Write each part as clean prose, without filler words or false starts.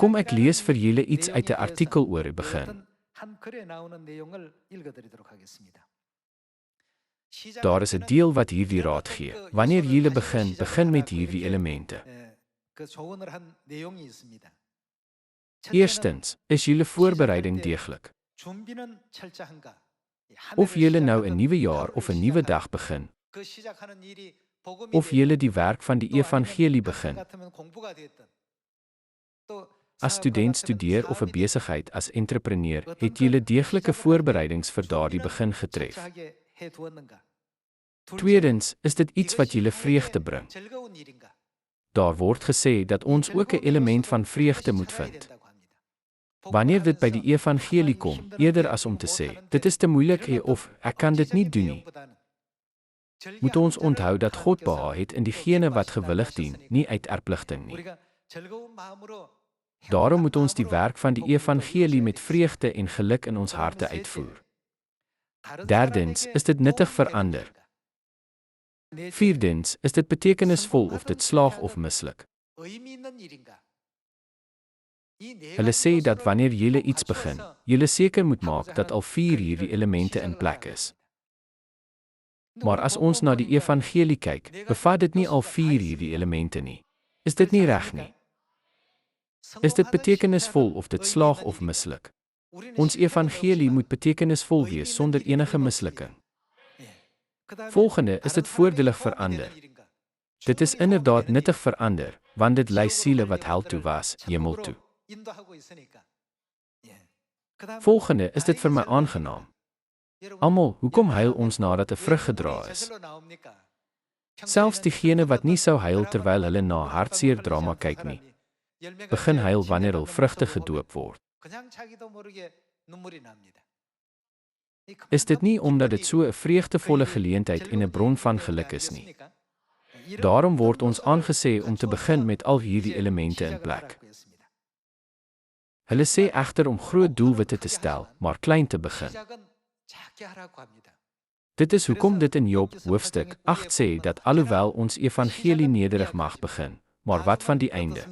Kom ek lees vir julle iets uit 'n artikel oor die begin. Daar is 'n deel wat hierdie raad gee. Wanneer julle begin, begin met hierdie elemente. Eerstens, is julle voorbereiding deeglik? Of julle nou 'n nuwe jaar of 'n nuwe dag begin, of julle die werk van die evangelie begin, as student studeer of 'n besigheid as entrepreneur, het julle deeglike voorbereidings vir daardie begin getref. Tweedens, is dit iets wat julle vreugde bring? Daar word gesê dat ons ook 'n element van vreugde moet vind. Wanneer dit by die evangelie kom, eerder as om te sê, dit is te moeilik of ek kan dit nie doen nie, moet ons onthou dat God behaag het in diegene wat gewillig dien, nie uit erpligting nie. Daarom moet ons die werk van die evangelie met vreugde en geluk in ons harte uitvoer. Derdens, is dit nuttig vir ander? Vierdens, is dit betekenisvol of dit slaag of misluk? Hulle sê dat wanneer julle iets begin, julle seker moet maak dat al 4 hierdie elemente in plek is. Maar as ons na die evangelie kyk, bevat dit nie al 4 hierdie elemente nie. Is dit nie reg nie? Is dit betekenisvol of dit slaag of misluk? Ons evangelie moet betekenisvol wees sonder enige mislukking. Volgende, is dit voordelig vir ander? Dit is inderdaad nuttig vir ander, want dit lei siele wat hel toe was, hemel toe. Volgende, is dit vir my aangenaam? Almal, hoekom huil ons nadat 'n vrug gedra is? Selfs diegene wat nie sou huil terwyl hulle na hartseer drama kyk nie, begin huil wanneer hul vrugte gedoop word. Is dit nie omdat dit so 'n vreugdevolle geleentheid en 'n bron van geluk is nie? Daarom word ons aangesê om te begin met al hierdie elemente in plek. Hulle sê egter om groot doelwitte te stel, maar klein te begin. Dit is hoekom dit in Job hoofstuk 8 sê dat alhoewel ons evangelie nederig mag begin, maar wat van die einde?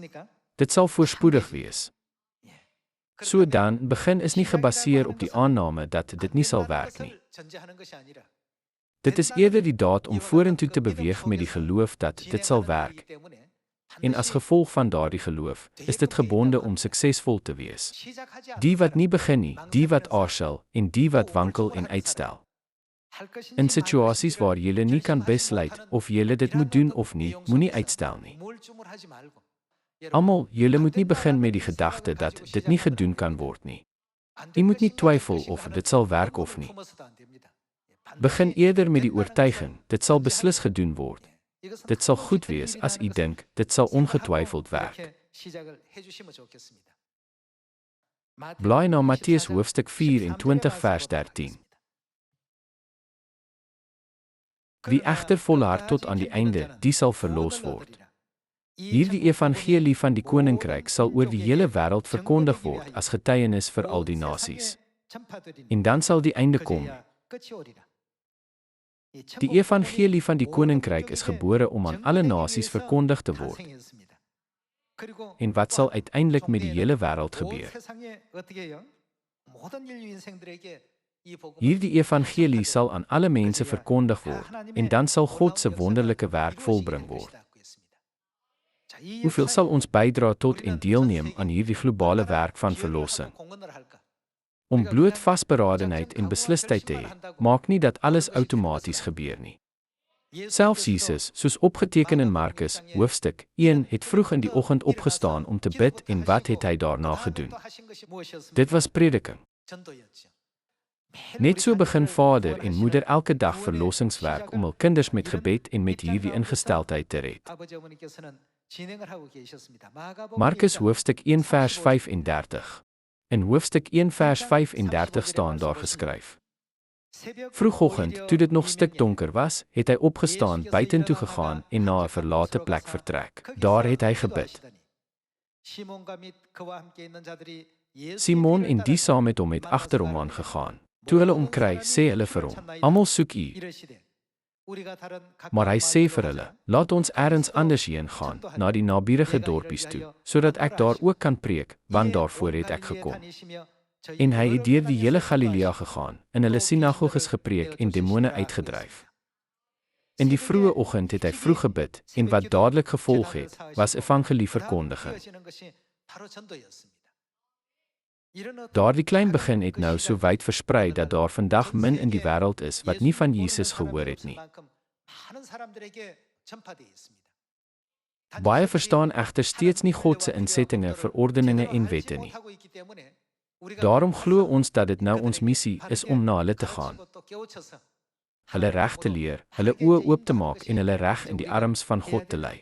Dit sal voorspoedig wees. So dan, begin is nie gebaseer op die aanname dat dit nie sal werk nie. Dit is eerder die daad om vorentoe te beweeg met die geloof dat dit sal werk. En as gevolg van daardie geloof, is dit gebonde om suksesvol te wees. Die wat nie begin nie, die wat aarzel, en die wat wankel en uitstel. In situasies waar jy nie kan besluit of jy dit moet doen of nie, moenie uitstel nie. Almal, jy moet nie begin met die gedagte dat dit nie gedoen kan word nie. Jy moet nie twyfel of dit sal werk of nie. Begin eerder met die oortuiging, dit sal beslis gedoen word. Dit sal goed wees as u dink, dit sal ongetwyfeld werk. Blaai na Matteus hoofstuk 24 vers 13. Wie egter volhard tot aan die einde, die sal verlos word. Hierdie evangelie van die koninkryk sal oor die hele wêreld verkondig word as getuienis vir al die nasies. En dan sal die einde kom. Die evangelie van die koninkryk is gebore om aan alle nasies verkondig te word. En wat sal uiteindelik met die hele wêreld gebeur? Hierdie evangelie sal aan alle mense verkondig word, en dan sal God se wonderlike werk volbring word. Hoeveel sal ons bydra tot en deelneem aan hierdie globale werk van verlossing? Om bloot vasberadenheid en beslisheid te hê, maak nie dat alles outomaties gebeur nie. Selfs Jesus, soos opgeteken in Markus, hoofstuk 1, het vroeg in die oggend opgestaan om te bid en wat het hy daarna gedoen? Dit was prediking. Net so begin vader en moeder elke dag verlossingswerk om hul kinders met gebed en met hierdie ingesteldheid te red. Markus hoofstuk 1 vers 35. In hoofstuk 1 vers 35 staan daar geskryf: Vroegoggend, toe dit nog stikdonker was, het hy opgestaan, buitentoe gegaan en na 'n verlate plek vertrek. Daar het hy gebid. Simon en die saam met hom het agter hom aangegaan. Toe hulle omkry, sê hulle vir hom: Almal soek u. Maar hy sê vir hulle, laat ons ergens anders heen gaan, na die naburige dorpies toe, sodat ek daar ook kan preek, want daarvoor het ek gekom. En hy het deur die hele Galilea gegaan, in hulle sinagoges gepreek en demone uitgedryf. In die vroeë oggend het hy vroeg gebid, en wat dadelik gevolg het, was evangelieverkondiging. Daardie klein begin het nou so wyd versprei dat daar vandag min in die wêreld is wat nie van Jesus gehoor het nie. Baie verstaan egter steeds nie God se insettinge, verordeninge en wette nie. Daarom glo ons dat dit nou ons missie is om na hulle te gaan, hulle reg te leer, hulle oë oop te maak en hulle reg in die arms van God te lei.